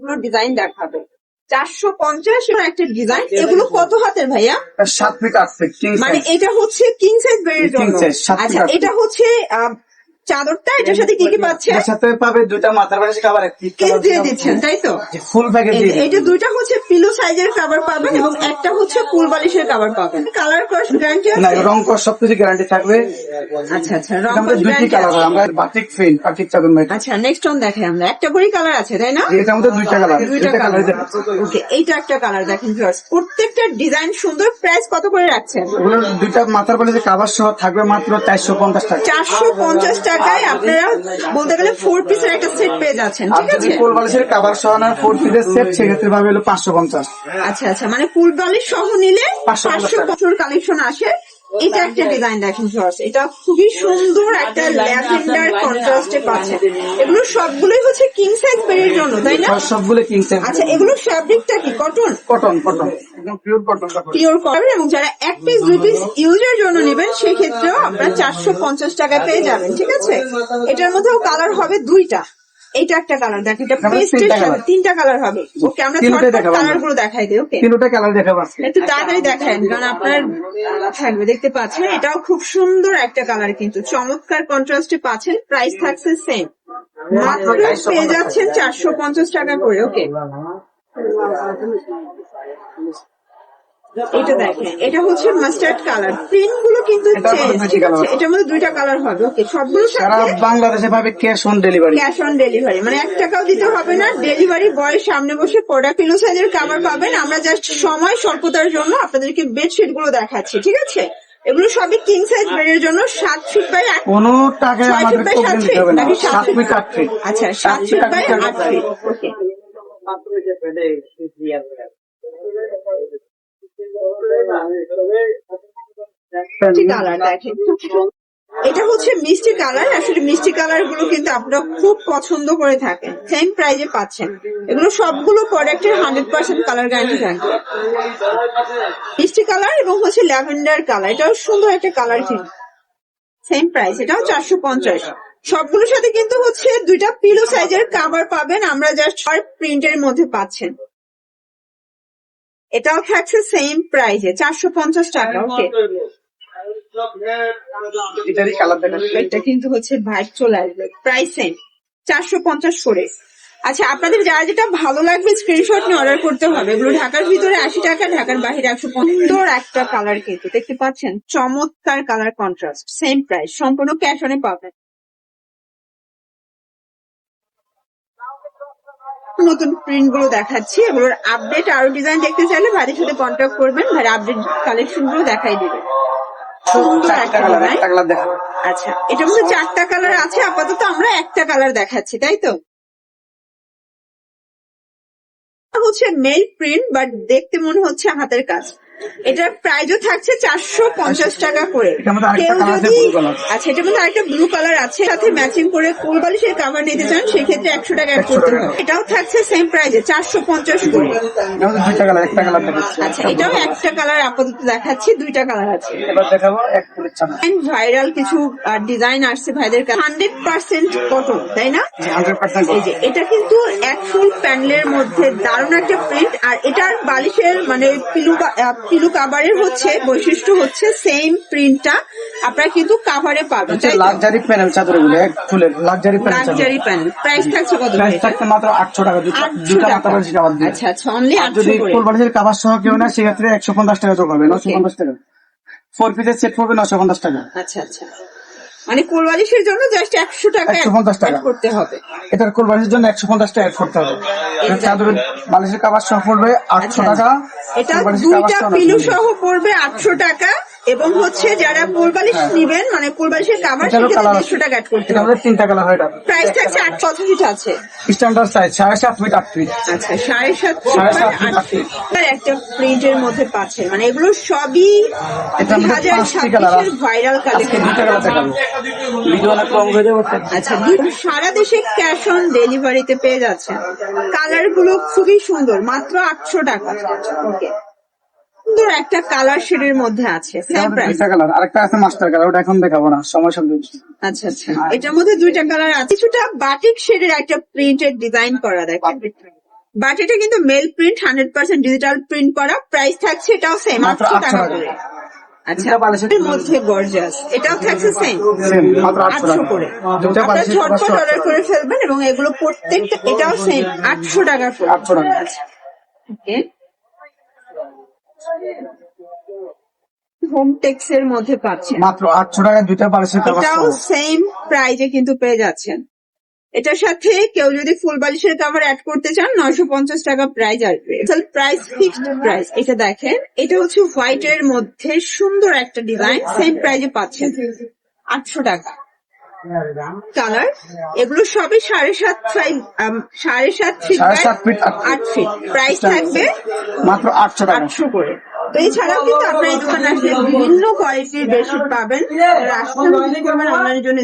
অনেকগুলো ডিজাইন দেখাবে। 450 এর একটা ডিজাইন। এগুলো কত হাতের ভাইয়া? 7 ফিট 8 ফিট কিং মানে সাইজ। এটা হচ্ছে কিং সাইজ বেডের কিং জন্য। সাইজ 7 ফিট আচ্ছা 8 ফিট। এটা হচ্ছে চাদরটা, এটার সাথে কি কি পাচ্ছে? এর সাথে পাবে দুইটা মাথার বালিশ কভার, এক পিস কেস দিয়ে দিচ্ছেন তাই তো? ফুল প্যাকেজ দিয়ে এটা দুইটা হচ্ছে পিলো সাইজের কভার পাবেন এবং একটা হচ্ছে কুল বালিশের কভার পাবেন। কালার কস গ্যারান্টি না, আছে? রং কস সবকিছু গ্যারান্টি থাকবে। আচ্ছা আচ্ছা, রং আমাদের কস দুইটি গ্যারান্টি কালার আছে। হয়, আমরা বাটিক ফিল বাটিক চাদর মেট। আচ্ছা নেক্সট অন দেখাই আমরা। একটা করে কালার আছে তাই না? এটার মধ্যে দুইটা কালার, দুইটা দুইটা কালার। কালার। ওকে, এইটা একটা কালার দেখেন ভিউয়ার্স। প্রত্যেকটা ডিজাইন সুন্দর। প্রাইস কত করে রাখছেন? ওগুলো দুইটা মাথার বালিশের কভার সহ থাকবে মাত্র 450 টাকা। 450 টাকায় আপনারা বলতে গেলে 4 পিসের একটা সেট পেয়ে যাচ্ছেন, আর ঠিক যদি আছে? ফুল বালিশের কভার সহ না 4 পিসের সেট, সেক্ষেত্রে পাবে হলো 550। আচ্ছা আচ্ছা, মানে ফুল বালিশ সহ নিলে 550 550 কালেকশন আসে। এটা একটা ডিজাইন দেখেন ভিউয়ার্স, এটা খুবই সুন্দর একটা ল্যাভেন্ডার কন্ট্রাস্টে পাচ্ছে। এগুলো সবগুলোই হচ্ছে কিং সাইজ বেডের জন্য তাই না? সবগুলো কিং সাইজ। আচ্ছা এগুলো ফ্যাব্রিকটা কি কটন? কটন কটন একদম পিওর কটন কাপড়। Pure cotton. এবং যারা এক পিস দুই পিস ইউজের জন্য নেবেন সেই ক্ষেত্রেও আপনারা 450 টাকায় পেয়ে যাবেন, ঠিক আছে? এটার মধ্যেও কালার হবে দুইটা। এইটা একটা কালার দেখেন, এটা পেস্টের সাথে তিনটা কালার হবে। ওকে, আমরা কালার গুলো দেখাই দিই। ওকে, তিনটা কালার দেখাবো আজকে। একটু তাড়াতাড়ি দেখান কারণ আপনার থাকবে, দেখতে পাচ্ছেন এটাও খুব সুন্দর একটা কালার, কিন্তু চমৎকার কন্ট্রাস্টে পাচ্ছেন। প্রাইস থাকছে সেম, মাত্র পেয়ে যাচ্ছেন 450 টাকা করে। ওকে, এটা দেখেন, এটা হচ্ছে মাস্টার্ড কালার। প্রিন্ট গুলো কিন্তু চেঞ্জ, ঠিক আছে? এটার মধ্যে দুইটা কালার হবে। ওকে, সবগুলো সারা সাথে বাংলাদেশে পাবে cash on delivery. Cash on delivery, মানে 1 টাকাও দিতে হবে না। ডেলিভারি বয়ের সামনে বসে প্রোডাক্ট পিলো সাইজের কভার পাবেন। আমরা জাস্ট সময় স্বল্পতার জন্য আপনাদেরকে বেডশিট গুলো দেখাচ্ছি, ঠিক আছে? এগুলো সবই কিং সাইজ বেডের জন্য। 7 ফিট বাই 8। কোনো টাকায় 6 আমাদের ফিট বাই 7 প্রবলেম ফিট হবে না। নাকি 7 ফিট 8 ফিট। আচ্ছা 7 feet by 8 feet. Okay, colour দেখেন, খুব সুন্দর। এটা হচ্ছে মিষ্টি কালার। আসলে মিষ্টি কালার গুলো কিন্তু আপনারা খুব পছন্দ করে থাকেন। সেম প্রাইজে পাচ্ছেন। এগুলো সবগুলো প্রোডাক্টের 100% কালার গ্যারান্টি থাকবে। মিষ্টি কালার এবং হচ্ছে ল্যাভেন্ডার কালার, এটাও সুন্দর একটা কালার। কিন্তু সেম প্রাইস, এটাও 450। সবগুলোর সাথে কিন্তু হচ্ছে দুইটা পিলো সাইজের কভার পাবেন। আমরা জাস্ট প্রিন্টের মধ্যে পাচ্ছেন। এটাও থাকছে সেম প্রাইসে 450 টাকা। ওকে, এটারই কালার দেখেন। এটা কিন্তু হচ্ছে ভাইব চলে আসবে। প্রাইস সেম 450 করে। আচ্ছা, আপনাদের যারা যেটা ভালো লাগবে স্ক্রিনশট নিয়ে অর্ডার করতে হবে। এগুলো ঢাকার ভিতরে 80 টাকা, ঢাকার বাইরে 150। একটা কালার কিন্তু দেখতে পাচ্ছেন, চমৎকার কালার কন্ট্রাস্ট। সেম প্রাইস, সম্পূর্ণ ক্যাশ অনে পাবেন। নতুন প্রিন্ট গুলো দেখাচ্ছি। এগুলোর আপডেট আরো ডিজাইন দেখতে চাইলে ভাইয়ের সাথে কন্ট্যাক্ট করবেন, ভাই আপডেট কালেকশন গুলো দেখাই দিবে। সুন্দর একটা ডিজাইন। কালার দেখাবো। আচ্ছা, এটার মধ্যে 4টা কালার আছে। আপাতত আমরা একটা কালার দেখাচ্ছি, তাই তো? হচ্ছে মেল প্রিন্ট, বাট দেখতে মনে হচ্ছে হাতের কাজ। এটার প্রাইসও থাকছে 450 টাকা করে। কেউ যদি আচ্ছা, এটার মধ্যে আরেকটা ব্লু কালার আছে, সাথে ম্যাচিং করে কোল বালিশের কভার নিতে চান সেক্ষেত্রে 100 টাকা অ্যাড করতে হবে। এটাও থাকছে সেম প্রাইসে 450 করে। দুইটা কালার, একটা কালার দেখাচ্ছি। আচ্ছা, এটাও একটা কালার আপাতত দেখাচ্ছি, দুইটা কালার আছে। এবার দেখাবো এক ফুলের চাদর। ভাইরাল কিছু ডিজাইন আসছে ভাইদের কাছে। 100% কটন, তাই না? 100% এই যে এটা কিন্তু এক ফুল প্যানেলের মধ্যে দারুণ একটা প্রিন্ট। আর এটার বালিশের মানে পিলু কাভারের হচ্ছে বৈশিষ্ট্য হচ্ছে সেম প্রিন্টটা আপনারা কিন্তু কাভারে পাবেন। লাক্সারি প্যানেল চাদর গুলো, এক ফুলের luxury panel. Luxury panel. Price থাকছে কত? প্রাইস থাকছে মাত্র 800 টাকা। দুটো মাথা বালিশের কভার দিয়ে। আচ্ছা আচ্ছা, অনলি 800 যদি করে। কোল বালিশের কভার সহ কেউ না, সেক্ষেত্রে 150 টাকা যোগ হবে, 950 টাকা। 4 পিসের সেট পড়বে 950 টাকা। আচ্ছা আচ্ছা, মানে কোল বালিশের জন্য জাস্ট 100 টাকা 150 টাকা অ্যাড করতে হবে। এটার কোল বালিশের জন্য 150 টাকা অ্যাড করতে হবে। চাদরের বালিশের কভার সহ পড়বে 800 টাকা। এটা দুইটা পিলো সহ পড়বে 800 টাকা। এবং হচ্ছে যারা কোল বালিশ নিবেন, মানে কোল বালিশের কভার, সেক্ষেত্রে 150 টাকা অ্যাড করতে হবে। তিনটা কালার হয়। প্রাইস থাকছে 8 ফিট আছে। Standard size 7.5 feet 8 feet. আচ্ছা, 7.5 ফিট 8 ফিট। একটা প্রিন্টের মধ্যে পাচ্ছেন, মানে এগুলো সবই 2026-এর ভাইরাল কালেকশন। ভিডিও অনেক কম হয়ে যাবে। আচ্ছা, সারা দেশে ক্যাশ অন ডেলিভারিতে পেয়ে যাচ্ছেন। কালার গুলো খুবই সুন্দর, মাত্র 800 টাকা। ওকে, সুন্দর একটা কালার শেডের মধ্যে আছে। Same price. কালার আরেকটা আছে মাস্টার কালার, ওটা এখন দেখাবো না, সময় সঙ্গে। আচ্ছা আচ্ছা, এটার মধ্যে দুইটা কালার আছে। কিছুটা বাটিক শেডের একটা প্রিন্টেড ডিজাইন করা, দেখেন বাট এটা কিন্তু মেল প্রিন্ট 100% ডিজিটাল প্রিন্ট করা, প্রাইস থাকছে এটাও সেম মাত্র 800 800 টাকা টাকা। করে। আচ্ছা দুইটা বালিশের এর মধ্যে গর্জিয়াস, এটাও থাকছে সেম সেম মাত্র 800 800 টাকা করে। দুইটা আপনারা বালিশের ঝটপট 800 অর্ডার করে ফেলবেন এবং এগুলো প্রত্যেকটা এটাও সেম 800 টাকা করে। 800 টাকা ওকে, হোম টেক্স এর মধ্যে পাচ্ছেন, মাত্র 800 টাকায় দুইটা বালিশের কভার এটাও সেম প্রাইজে কিন্তু পেয়ে যাচ্ছেন। এটার সাথে কেউ যদি ফুল বালিশের কভার অ্যাড করতে চান 950 টাকা প্রাইস আসবে, প্রাইস ফিক্সড প্রাইস। এটা দেখেন, এটা হচ্ছে হোয়াইট এর মধ্যে সুন্দর একটা ডিজাইন, সেম প্রাইজে পাচ্ছেন 800 টাকা। কালার এগুলো সবই 7.5 size, 7.5 feet by 7.5 feet 8 feet, price থাকবে মাত্র 800 টাকা 800 করে। তো এছাড়াও কিন্তু আপনার এই দোকানে আসলে বিভিন্ন কোয়ালিটির বেডশিট পাবেন, আসলে অনলাইনের জন্য